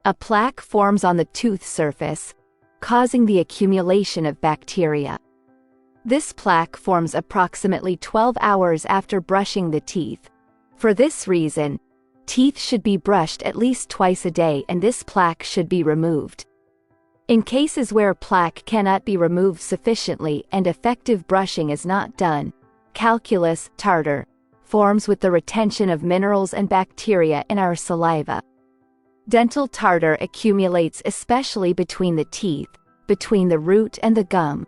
A plaque forms on the tooth surface, causing the accumulation of bacteria. This plaque forms approximately 12 hours after brushing the teeth. For this reason, teeth should be brushed at least twice a day and this plaque should be removed. In cases where plaque cannot be removed sufficiently and effective brushing is not done, calculus tartar forms with the retention of minerals and bacteria in our saliva. Dental tartar accumulates especially between the teeth, between the root and the gum.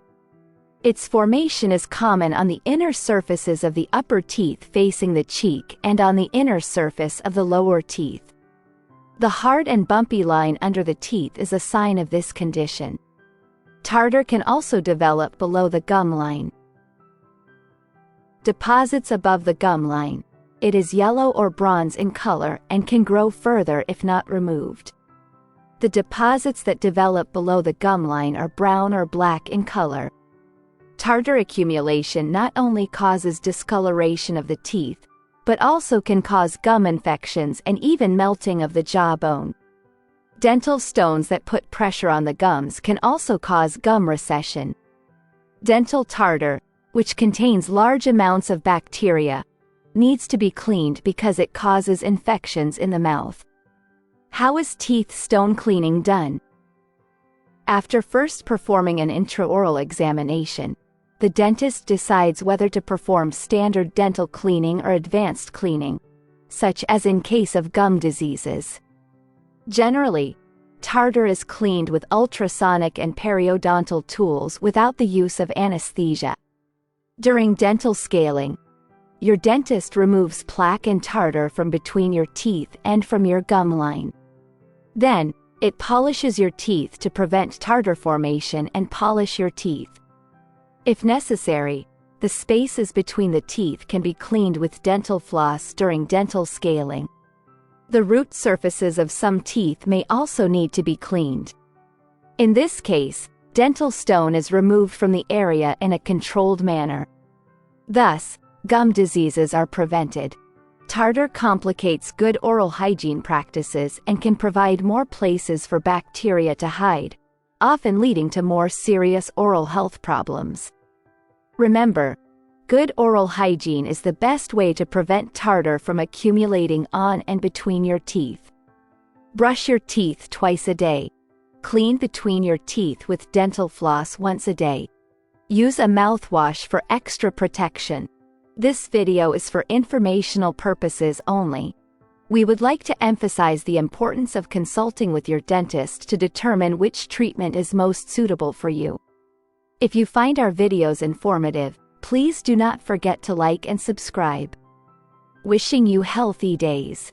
Its formation is common on the inner surfaces of the upper teeth facing the cheek and on the inner surface of the lower teeth. The hard and bumpy line under the teeth is a sign of this condition. Tartar can also develop below the gum line. Deposits above the gum line. It is yellow or bronze in color and can grow further if not removed. The deposits that develop below the gum line are brown or black in color. Tartar accumulation not only causes discoloration of the teeth, but also can cause gum infections and even melting of the jawbone. Dental stones that put pressure on the gums can also cause gum recession. Dental tartar, which contains large amounts of bacteria, needs to be cleaned because it causes infections in the mouth. How is teeth stone cleaning done? After first performing an intraoral examination, the dentist decides whether to perform standard dental cleaning or advanced cleaning, such as in case of gum diseases. Generally, tartar is cleaned with ultrasonic and periodontal tools without the use of anesthesia. During dental scaling, your dentist removes plaque and tartar from between your teeth and from your gum line. Then, it polishes your teeth to prevent tartar formation and polish your teeth. If necessary, the spaces between the teeth can be cleaned with dental floss during dental scaling. The root surfaces of some teeth may also need to be cleaned. In this case, dental stone is removed from the area in a controlled manner. Thus, gum diseases are prevented. Tartar complicates good oral hygiene practices and can provide more places for bacteria to hide, often leading to more serious oral health problems. Remember, good oral hygiene is the best way to prevent tartar from accumulating on and between your teeth. Brush your teeth twice a day. Clean between your teeth with dental floss once a day. Use a mouthwash for extra protection. This video is for informational purposes only. We would like to emphasize the importance of consulting with your dentist to determine which treatment is most suitable for you. If you find our videos informative, please do not forget to like and subscribe. Wishing you healthy days.